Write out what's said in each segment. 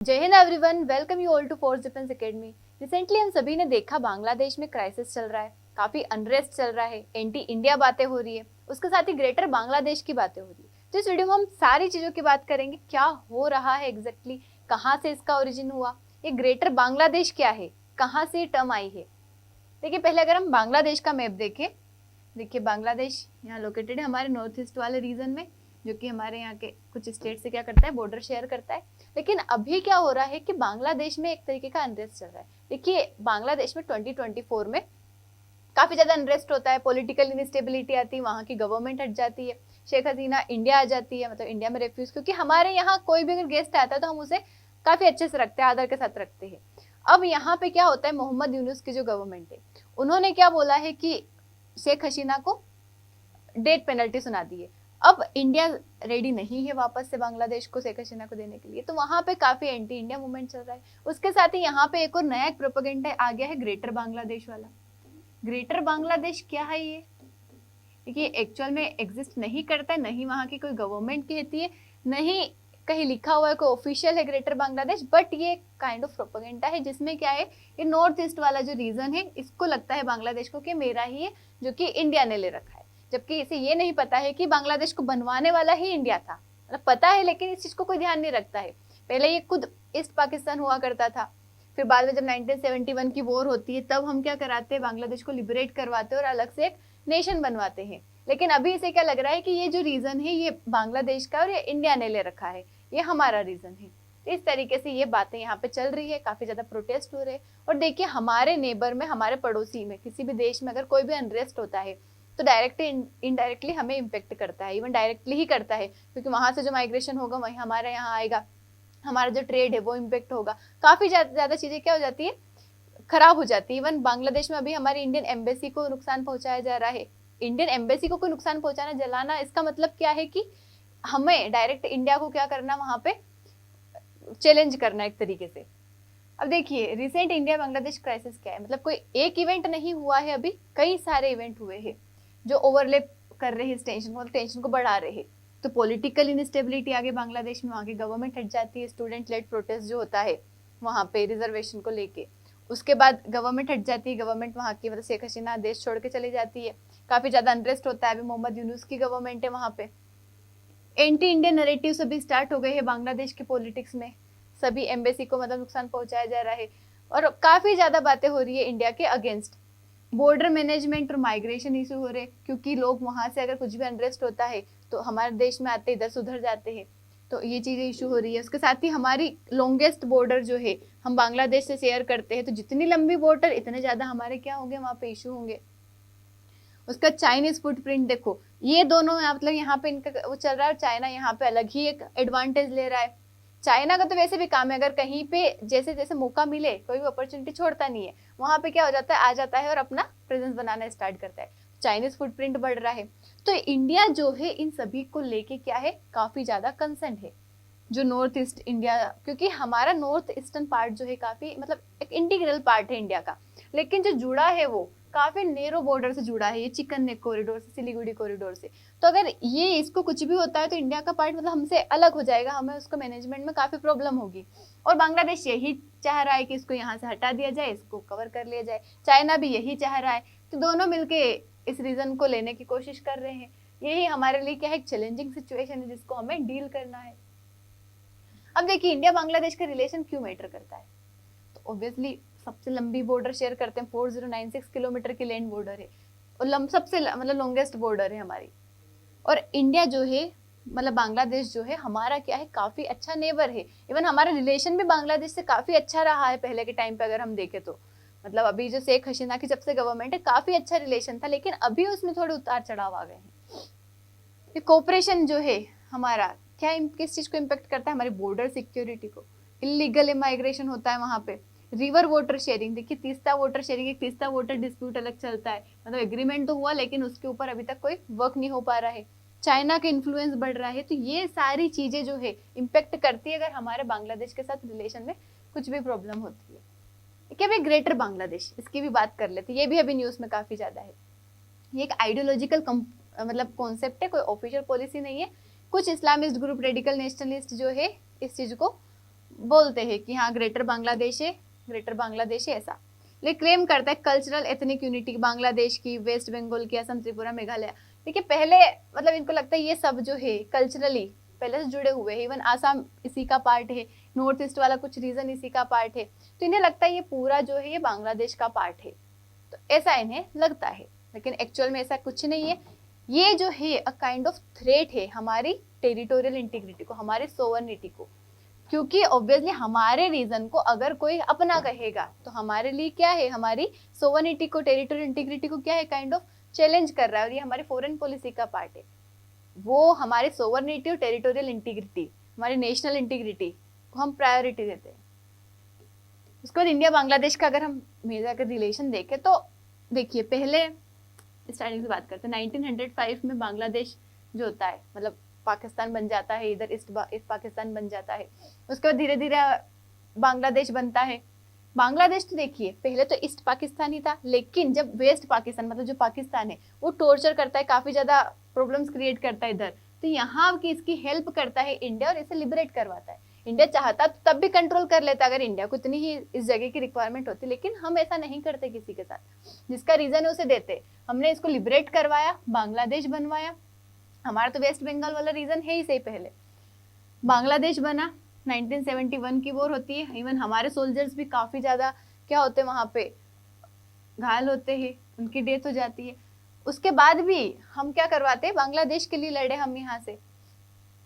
जय हिंद everyone, welcome you all to Force Defence Academy. Recently हम सभी ने देखा बांग्लादेश में क्राइसिस चल रहा है, काफी अनरेस्ट चल रहा है, एंटी इंडिया बातें हो रही है, उसके साथ ही ग्रेटर बांग्लादेश की बातें हो रही है। तो इस वीडियो में हम सारी चीजों की बात करेंगे, क्या हो रहा है एग्जैक्टली, कहाँ से इसका ओरिजिन हुआ, ये ग्रेटर बांग्लादेश क्या है, कहाँ से टर्म आई है। देखिए, पहले अगर हम बांग्लादेश का मैप देखें, देखिए बांग्लादेश यहाँ लोकेटेड है हमारे नॉर्थ ईस्ट वाले रीजन में, जो कि हमारे यहाँ के कुछ स्टेट से क्या करता है, बॉर्डर शेयर करता है। लेकिन अभी क्या हो रहा है कि बांग्लादेश में एक तरीके का अनरेस्ट चल रहा है। देखिए, बांग्लादेश में 2024 में काफी ज्यादा अनरेस्ट होता है, पॉलिटिकल इनस्टेबिलिटी आती है, वहां की गवर्नमेंट हट जाती है, शेख हसीना इंडिया आ जाती है, मतलब इंडिया में रेफ्यूज, क्योंकि हमारे यहाँ कोई भी अगर गेस्ट आता है तो हम उसे काफी अच्छे से रखते हैं, आदर के साथ रखते हैं। अब यहाँ पे क्या होता है, मोहम्मद यूनुस की जो गवर्नमेंट है, उन्होंने क्या बोला है कि शेख हसीना को डेथ पेनल्टी सुना दी है। अब इंडिया रेडी नहीं है वापस से बांग्लादेश को शेख हसीना को देने के लिए, तो वहां पे काफी एंटी इंडिया मूवमेंट चल रहा है। उसके साथ ही यहाँ पे एक और नया प्रोपेगेंडा आ गया है, ग्रेटर बांग्लादेश वाला। ग्रेटर बांग्लादेश क्या है ये? देखिए, एक्चुअल में एग्जिस्ट नहीं करता है, नहीं वहां की कोई गवर्नमेंट कहती है, नहीं कहीं लिखा हुआ है कोई ऑफिशियल है ग्रेटर बांग्लादेश, बट ये काइंड ऑफ प्रोपेगेंडा है, जिसमें क्या है, ये नॉर्थ ईस्ट वाला जो रीजन है, इसको लगता है बांग्लादेश को कि मेरा ही है, जो कि इंडिया ने ले रखा है। जबकि इसे ये नहीं पता है कि बांग्लादेश को बनवाने वाला ही इंडिया था। मतलब पता है, लेकिन इस चीज को कोई ध्यान नहीं रखता है। पहले ये खुद ईस्ट पाकिस्तान हुआ करता था, फिर बाद में जब 1971 की वॉर होती है, तब हम क्या कराते हैं, बांग्लादेश को लिबरेट करवाते हैं और अलग से एक नेशन बनवाते हैं। लेकिन अभी इसे क्या लग रहा है कि ये जो रीजन है, ये बांग्लादेश का और ये इंडिया ने ले रखा है, ये हमारा रीजन है। तो इस तरीके से ये बातें यहाँ पे चल रही है, काफी ज्यादा प्रोटेस्ट हो रहे हैं। और देखिए, हमारे नेबर में, हमारे पड़ोसी में, किसी भी देश में अगर कोई भी अनरेस्ट होता है तो डायरेक्टली इनडायरेक्टली हमें इम्पेक्ट करता है, इवन डायरेक्टली ही करता है, क्योंकि वहां से जो माइग्रेशन होगा वही हमारे यहाँ आएगा, हमारा जो ट्रेड है वो इम्पेक्ट होगा, काफी ज्यादा चीजें क्या हो जाती है, खराब हो जाती है। इवन बांग्लादेश में अभी हमारी इंडियन एम्बेसी को नुकसान पहुंचाया जा रहा है। इंडियन एम्बेसी को कोई नुकसान पहुंचाना, जलाना, इसका मतलब क्या है कि हमें डायरेक्ट इंडिया को क्या करना, वहां पे चैलेंज करना एक तरीके से। अब देखिए, रिसेंट इंडिया बांग्लादेश क्राइसिस क्या है, मतलब कोई एक इवेंट नहीं हुआ है, अभी कई सारे इवेंट हुए हैं जो ओवरलैप कर रहे हैं इस टेंशन को, टेंशन को बढ़ा रहे हैं। तो पॉलिटिकल इनस्टेबिलिटी आगे बांग्लादेश में, वहां की गवर्नमेंट हट जाती है, स्टूडेंट लेड प्रोटेस्ट जो होता है वहां पे रिजर्वेशन को लेके, उसके बाद गवर्नमेंट हट जाती है, गवर्नमेंट वहां की, मतलब शेख हसीना देश छोड़ के चली जाती है, काफी ज्यादा अनरेस्ट होता है। अभी मोहम्मद यूनुस की गवर्नमेंट है वहां पे, एंटी इंडियन नैरेटिव सभी स्टार्ट हो गए हैं बांग्लादेश के पॉलिटिक्स में, सभी एम्बेसी को मतलब नुकसान पहुंचाया जा रहा है, और काफी ज्यादा बातें हो रही है इंडिया के अगेंस्ट। बॉर्डर मैनेजमेंट और माइग्रेशन इशू हो रहे, क्योंकि लोग वहां से अगर कुछ भी अनरेस्ट होता है तो हमारे देश में आते इधर सुधर जाते हैं, तो ये चीजें इशू हो रही है। उसके साथ ही हमारी लॉन्गेस्ट बॉर्डर जो है, हम बांग्लादेश से शेयर करते हैं, तो जितनी लंबी बॉर्डर इतने ज्यादा हमारे क्या होंगे, वहां पे इशू होंगे। उसका चाइनीज फुटप्रिंट देखो, ये दोनों मतलब यहाँ पे इनका वो चल रहा है, और चाइना यहाँ पे अलग ही एक एडवांटेज ले रहा है। चाइना का तो वैसे भी काम है, अगर कहीं पे जैसे जैसे मौका मिले, कोई भी अपॉर्चुनिटी छोड़ता नहीं है, वहां पे क्या हो जाता है, आ जाता है और अपना प्रेजेंस बनाना स्टार्ट करता है। चाइनीज फुटप्रिंट बढ़ रहा है। तो इंडिया जो है इन सभी को लेके क्या है, काफी ज्यादा कंसर्न है, जो नॉर्थ ईस्ट इंडिया, क्योंकि हमारा नॉर्थ ईस्टर्न पार्ट जो है काफी मतलब एक इंटीग्रल पार्ट है इंडिया का, लेकिन जो जुड़ा है वो काफी नेरो बॉर्डर से जुड़ा है, ये चिकन नेक कॉरिडोर से, सिलीगुड़ी कॉरिडोर से। तो अगर ये इसको कुछ भी होता है तो इंडिया का पार्ट मतलब हमसे अलग हो जाएगा, हमें उसको मैनेजमेंट में काफी प्रॉब्लम होगी। और बांग्लादेश यही चाह रहा है कि इसको यहाँ से हटा दिया जाए, इसको कवर कर लिया जाए, चाइना भी यही चाह रहा है। तो दोनों मिलके इस रीजन को लेने की कोशिश कर रहे हैं। यही हमारे लिए क्या है, एक चैलेंजिंग सिचुएशन है जिसको हमें डील करना है। अब देखिए, इंडिया बांग्लादेश का रिलेशन क्यों मैटर करता है, तो ऑब्वियसली सबसे लंबी बॉर्डर शेयर करते हैं, 4096 किलोमीटर की लैंड बॉर्डर है, और सबसे मतलब लॉन्गेस्ट बॉर्डर है हमारी। और इंडिया जो है, मतलब बांग्लादेश जो है, हमारा क्या है, काफी अच्छा नेबर है। इवन हमारा रिलेशन भी बांग्लादेश से काफी अच्छा रहा है पहले के टाइम पे अगर हम देखें तो, मतलब अभी जो शेख हसीना की जब से गवर्नमेंट है, काफी अच्छा रिलेशन था, लेकिन अभी उसमें थोड़े उतार चढ़ाव आ गए हैं। ये कोऑपरेशन जो है हमारा, क्या किस चीज को इम्पेक्ट करता है, हमारी बॉर्डर सिक्योरिटी को। इलीगल इमाइग्रेशन होता है वहां पे। रिवर वाटर शेयरिंग, देखिए तीस्ता वाटर शेयरिंग, एक तीस्ता वाटर डिस्प्यूट अलग चलता है, मतलब एग्रीमेंट तो हुआ लेकिन उसके ऊपर अभी तक कोई वर्क नहीं हो पा रहा है। चाइना का इन्फ्लुएंस बढ़ रहा है। तो ये सारी चीजें जो है इम्पेक्ट करती है अगर हमारे बांग्लादेश के साथ रिलेशन में कुछ भी प्रॉब्लम होती है। क्या भाई, ग्रेटर बांग्लादेश, इसकी भी बात कर लेते, ये भी अभी न्यूज में काफी ज्यादा है। ये एक आइडियोलॉजिकल मतलब कॉन्सेप्ट है, कोई ऑफिशियल पॉलिसी नहीं है। कुछ इस्लामिस्ट ग्रुप, रेडिकल नेशनलिस्ट जो है, इस चीज को बोलते हैं कि हाँ ग्रेटर बांग्लादेश है, ग्रेटर बांग्लादेश है ऐसा, लेकिन क्लेम करता है कल्चरल एथनिक यूनिटी बांग्लादेश की, वेस्ट बंगाल की, असम, त्रिपुरा, मेघालय। देखिए पहले मतलब इनको लगता है ये सब जो है कल्चरली पहले से जुड़े हुए हैं, इवन आसाम इसी का पार्ट है, नॉर्थ ईस्ट वाला कुछ रीजन इसी का पार्ट है, तो इन्हें लगता है ये पूरा जो है ये बांग्लादेश का पार्ट है, तो ऐसा इन्हें लगता है। लेकिन एक्चुअल में ऐसा कुछ नहीं है, ये जो है अ काइंड ऑफ थ्रेट है हमारी टेरिटोरियल इंटीग्रिटी को, हमारी सोवर्निटी को, क्योंकि ऑब्वियसली हमारे रीजन को अगर कोई अपना कहेगा तो हमारे लिए क्या है, हमारी सोवर्निटी को, टेरिटोरियल इंटीग्रिटी को क्या है, काइंड ऑफ चैलेंज कर रहा है, और ये हमारी फॉरेन पॉलिसी का पार्ट है। वो हमारे सोवर्निटी और टेरिटोरियल इंटीग्रिटी, हमारी नेशनल इंटीग्रिटी को हम प्रायोरिटी देते हैं। उसके बाद इंडिया बांग्लादेश का अगर हम मेजर का रिलेशन देखें तो देखिए पहले स्टार्टिंग से बात करते हैं, 1905 में बांग्लादेश जो होता है मतलब पाकिस्तान बन जाता है, इधर ईस्ट पाकिस्तान बन जाता है, उसके बाद धीरे धीरे बांग्लादेश बनता है। बांग्लादेश तो देखिए पहले तो ईस्ट पाकिस्तान ही था, लेकिन जब वेस्ट पाकिस्तान मतलब जो पाकिस्तान है वो टॉर्चर करता है, काफी ज्यादा प्रॉब्लम्स क्रिएट करता है इधर, तो यहाँ की इसकी हेल्प करता है इंडिया और इसे लिबरेट करवाता है। इंडिया चाहता तो तब भी कंट्रोल कर लेता अगर इंडिया को इतनी ही इस जगह की रिक्वायरमेंट होती, लेकिन हम ऐसा नहीं करते किसी के साथ, जिसका रीजन है उसे देते। हमने इसको लिबरेट करवाया, बांग्लादेश बनवाया, हमारा तो वेस्ट बंगाल वाला रीजन है ही सही, पहले बांग्लादेश बना, 1971 की वॉर होती है, इवन हमारे सोल्जर्स भी काफी ज्यादा क्या होते हैं वहां पे, घायल होते हैं, उनकी डेथ हो जाती है। उसके बाद भी हम क्या करवाते हैं, बांग्लादेश के लिए लड़े हम यहाँ से,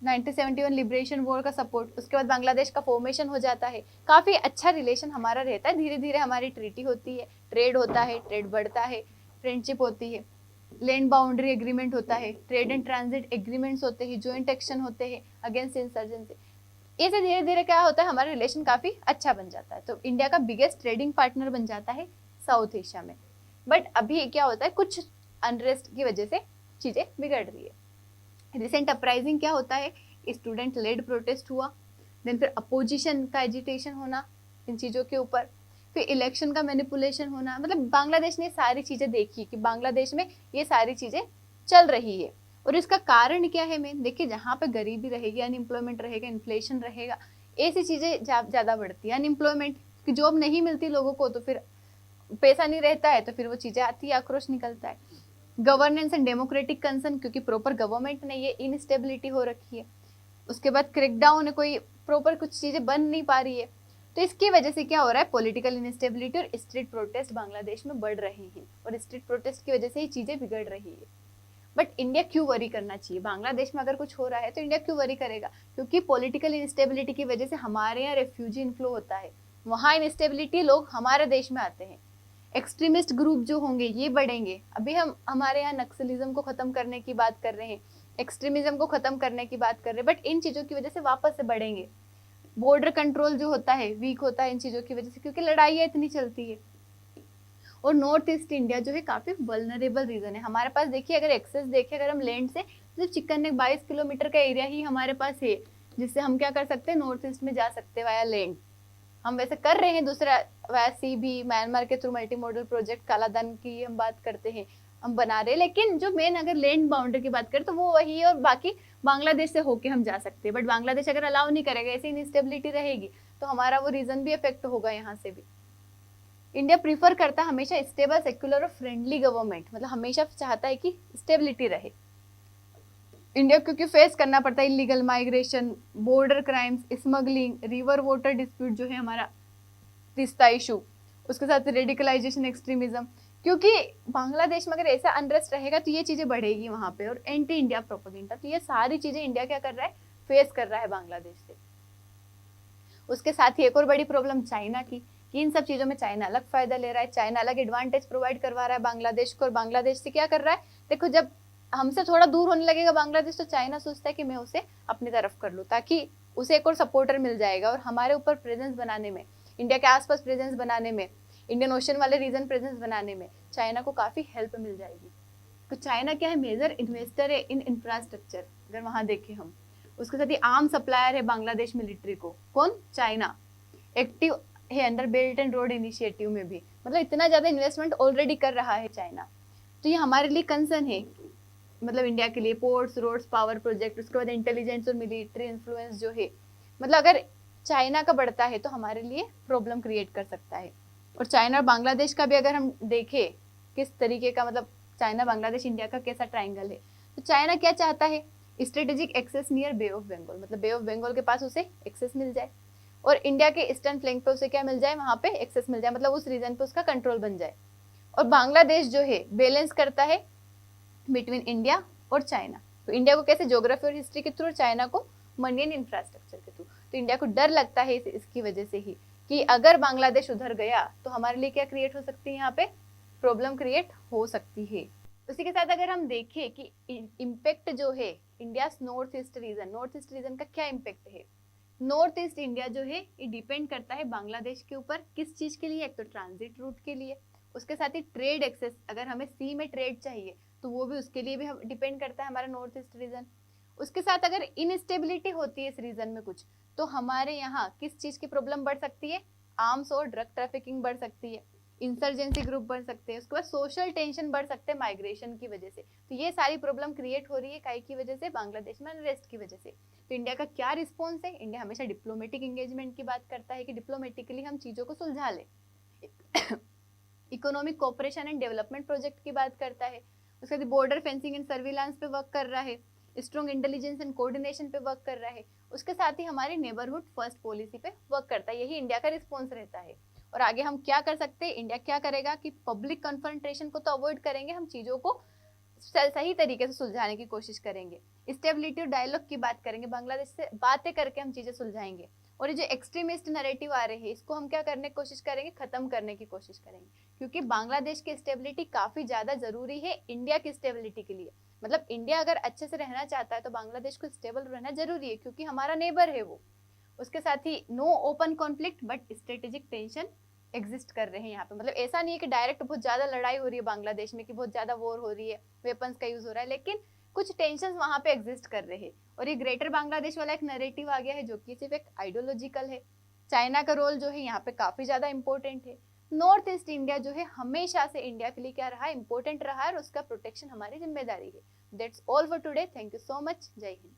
1971 लिबरेशन वॉर का सपोर्ट, उसके बाद बांग्लादेश का फॉर्मेशन हो जाता है, काफी अच्छा रिलेशन हमारा रहता है, धीरे धीरे हमारी ट्रीटी होती है, ट्रेड होता है, ट्रेड बढ़ता है, फ्रेंडशिप होती है, लैंड बाउंड्री एग्रीमेंट होता है, ट्रेड एंड ट्रांजिट एग्रीमेंट्स होते हैं, ज्वाइंट एक्शन होते हैं अगेंस्ट इंसर्जेंसी, ऐसे धीरे धीरे क्या होता है हमारा रिलेशन काफी अच्छा बन जाता है, तो इंडिया का बिगेस्ट ट्रेडिंग पार्टनर बन जाता है साउथ एशिया में। बट अभी क्या होता है, कुछ अनरेस्ट की वजह से चीजें बिगड़ रही है। रिसेंट अपराइजिंग क्या होता है, स्टूडेंट लेड प्रोटेस्ट हुआ, देन फिर अपोजिशन का एजिटेशन होना इन चीजों के ऊपर, फिर इलेक्शन का मैनिपुलेशन होना, मतलब बांग्लादेश ने सारी चीजें देखी कि बांग्लादेश में ये सारी चीजें चल रही है। और इसका कारण क्या है, मैं देखिए जहाँ पे गरीबी रहेगी, अनएम्प्लॉयमेंट रहेगा, इन्फ्लेशन रहेगा, ऐसी चीजें ज्यादा बढ़ती है। अनएम्प्लॉयमेंट कि जॉब नहीं मिलती लोगों को, तो फिर पैसा नहीं रहता है, तो फिर वो चीजें आती है, आक्रोश निकलता है। गवर्नेंस एंड डेमोक्रेटिक कंसर्न, क्योंकि प्रॉपर गवर्नमेंट नहीं है, इनस्टेबिलिटी हो रखी है। उसके बाद क्रैकडाउन है, कोई प्रॉपर कुछ चीजें बन नहीं पा रही है, तो इसकी वजह से क्या हो रहा है, पॉलिटिकल इनस्टेबिलिटी और स्ट्रीट प्रोटेस्ट बांग्लादेश में बढ़ रहे हैं, और स्ट्रीट प्रोटेस्ट की वजह से ही चीजें बिगड़ रही है। बट इंडिया क्यों वरी करना चाहिए, बांग्लादेश में अगर कुछ हो रहा है तो इंडिया क्यों वरी करेगा, क्योंकि पॉलिटिकल इंस्टेबिलिटी की वजह से हमारे यहाँ रेफ्यूजी इनफ्लो होता है, वहाँ इंस्टेबिलिटी, लोग हमारे देश में आते हैं, एक्सट्रीमिस्ट ग्रुप जो होंगे ये बढ़ेंगे। अभी हम हमारे यहाँ नक्सलिज्म को खत्म करने की बात कर रहे हैं, एक्सट्रीमिज्म को खत्म करने की बात कर रहे हैं, बट इन चीजों की वजह से वापस से बढ़ेंगे। बॉर्डर कंट्रोल जो होता है वीक होता है इन चीजों की वजह से, क्योंकि लड़ाइयाँ इतनी चलती है। और नॉर्थ ईस्ट इंडिया जो है काफी वल्नरेबल रीजन है हमारे पास। देखिए अगर एक्सेस देखें अगर हम लैंड से, सिर्फ चिकन नेक 22 किलोमीटर का एरिया ही हमारे पास है, जिससे हम क्या कर सकते हैं, नॉर्थ ईस्ट में जा सकते हैं वाया लैंड। हम वैसे कर रहे हैं, दूसरा वाया सी भी, म्यांमार के थ्रू मल्टी मॉडल प्रोजेक्ट कालाधन की हम बात करते हैं, हम बना रहे हैं, लेकिन जो मेन अगर लैंड बाउंड्री की बात करें तो वो वही है, और बाकी बांग्लादेश से होके हम जा सकते हैं। बट बांग्लादेश अगर अलाउ नहीं करेगा, ऐसी इनस्टेबिलिटी रहेगी, तो हमारा वो रीजन भी इफेक्ट होगा यहाँ से भी। इंडिया प्रीफर करता है हमेशा स्टेबल, सेक्युलर और फ्रेंडली गवर्नमेंट, मतलब हमेशा चाहता है कि स्टेबिलिटी रहे। इंडिया क्योंकि फेस करना पड़ता है illegal migration, border crimes, smuggling, river water dispute जो है हमारा तीस्ता इशू, उसके साथ रेडिकलाइजेशन, एक्सट्रीमिज्म, क्योंकि बांग्लादेश में अगर ऐसा अनरेस्ट रहेगा तो ये चीजें बढ़ेगी वहां पे, और एंटी इंडिया प्रोपेगेंडा, तो ये सारी चीजें इंडिया क्या कर रहा है, फेस कर रहा है बांग्लादेश से। उसके साथ ही एक और बड़ी प्रॉब्लम चाइना की, कि इन सब चीजों में चाइना अलग फायदा ले रहा है, चाइना अलग एडवांटेज प्रोवाइड करवा रहा है बांग्लादेश को, और बांग्लादेश से क्या कर रहा है, देखो जब हमसे थोड़ा दूर होने लगेगा बांग्लादेश, तो चाइना सोचता है कि मैं उसे अपनी तरफ कर लूँ, ताकि उसे एक और सपोर्टर मिल जाएगा, और हमारे ऊपर प्रेजेंस बनाने में, इंडिया के आसपास प्रेजेंस बनाने में, इंडियन ओशन वाले रीजन प्रेजेंस बनाने में चाइना को काफी हेल्प मिल जाएगी। तो चाइना क्या है, मेजर इन्वेस्टर है इन इंफ्रास्ट्रक्चर, अगर वहां देखें हम। उसके साथ ही आर्म सप्लायर है बांग्लादेश मिलिट्री को, कौन, चाइना। एक्टिव है under belt and road initiative में भी, मतलब इतना ज्यादा इन्वेस्टमेंट ऑलरेडी कर रहा है चाइना, तो ये हमारे लिए कंसर्न है, मतलब इंडिया के लिए। पोर्ट्स, रोड्स, पावर प्रोजेक्ट, उसके बाद इंटेलिजेंस और मिलिट्री इन्फ्लुएंस जो है, मतलब अगर चाइना का बढ़ता है तो हमारे लिए प्रॉब्लम क्रिएट कर सकता है। और चाइना और बांग्लादेश का भी अगर हम देखें किस तरीके का, मतलब चाइना बांग्लादेश इंडिया का कैसा ट्राइंगल है, तो चाइना क्या चाहता है, strategic access near Bay of Bengal, मतलब बे ऑफ बंगाल के पास उसे एक्सेस मिल जाए और इंडिया के ईस्टर्न फ्लैंक पे उसे क्या मिल जाए, वहां पे एक्सेस मिल जाए, मतलब उस रीजन पे उसका कंट्रोल बन जाए। और बांग्लादेश जो है बैलेंस करता है बिटवीन इंडिया और चाइना। तो इंडिया को कैसे, ज्योग्राफी और हिस्ट्री के थ्रू, चाइना को मनी एंड इंफ्रास्ट्रक्चर के थ्रू। तो इंडिया को डर लगता है इसकी वजह से ही कि अगर बांग्लादेश उधर गया तो हमारे लिए क्या क्रिएट हो सकती है, यहाँ पे प्रॉब्लम क्रिएट हो सकती है। उसी के साथ अगर हम देखें कि इम्पैक्ट जो है इंडिया नॉर्थ ईस्ट रीजन का क्या इम्पैक्ट है। नॉर्थ ईस्ट इंडिया जो है ये डिपेंड करता है बांग्लादेश के ऊपर, किस चीज के लिए, एक तो ट्रांजिट रूट के लिए, उसके साथ ही ट्रेड एक्सेस, अगर हमें सी में ट्रेड चाहिए तो वो भी, उसके लिए भी डिपेंड करता है हमारा नॉर्थ ईस्ट रीजन। उसके साथ अगर इनस्टेबिलिटी होती है इस रीजन में कुछ, तो हमारे यहाँ किस चीज की प्रॉब्लम बढ़ सकती है, आर्म्स और ड्रग ट्रैफिकिंग बढ़ सकती है, इंसर्जेंसी ग्रुप बढ़ सकते हैं, उसके बाद सोशल टेंशन बढ़ सकते हैं माइग्रेशन की वजह से। तो ये सारी प्रॉब्लम क्रिएट हो रही है काई की वजह से, बांग्लादेश में अनरेस्ट की वजह से। तो इंडिया का क्या रिस्पॉन्स है, इंडिया हमेशा डिप्लोमेटिक एंगेजमेंट की बात करता है कि डिप्लोमेटिकली हम चीजों को सुलझा लें। Economic cooperation and development project की बात करता है, उसके बाद बॉर्डर फेंसिंग एंड सर्विलांस पे वर्क कर रहा है, स्ट्रॉन्ग इंटेलिजेंस एंड कोऑर्डिनेशन पे वर्क कर रहा है, उसके साथ ही हमारी नेबरहुड फर्स्ट पॉलिसी पे वर्क करता है। यही इंडिया का रिस्पॉन्स रहता है। और आगे हम क्या कर सकते हैं, इंडिया क्या करेगा कि पब्लिक कन्फ्रंटेशन को तो अवॉइड करेंगे, हम चीजों को सही तरीके से सुलझाने की कोशिश करेंगे। स्टेबिलिटी और डायलॉग की बात करेंगे, बांग्लादेश से बातें करके हम चीजें सुलझाएंगे। और ये जो एक्सट्रीमिस्ट नैरेटिव आ रहे हैं इसको हम क्या करने की कोशिश करेंगे, खत्म करने की कोशिश करेंगे, क्योंकि बांग्लादेश की स्टेबिलिटी काफी ज्यादा जरूरी है इंडिया की स्टेबिलिटी के लिए। मतलब इंडिया अगर अच्छे से रहना चाहता है तो बांग्लादेश को स्टेबल रहना जरूरी है, क्योंकि हमारा नेबर है वो। उसके साथ ही no open conflict but strategic tension exist कर रहे हैं यहाँ पे। मतलब ऐसा नहीं है कि डायरेक्ट बहुत ज्यादा लड़ाई हो रही है बांग्लादेश में, कि बहुत ज्यादा वॉर हो रही है, वेपन्स का यूज हो रहा है, लेकिन कुछ टेंशन वहां पे एग्जिस्ट कर रहे हैं। और ये ग्रेटर बांग्लादेश वाला एक नैरेटिव आ गया है जो कि सिर्फ एक आइडियोलॉजिकल है। चाइना का रोल जो है यहाँ पे काफी ज्यादा इंपॉर्टेंट है। नॉर्थ ईस्ट इंडिया जो है हमेशा से इंडिया के लिए क्या रहा है, इंपॉर्टेंट रहा है, और उसका प्रोटेक्शन हमारी जिम्मेदारी है। That's all for today. Thank you so much. जय हिंद।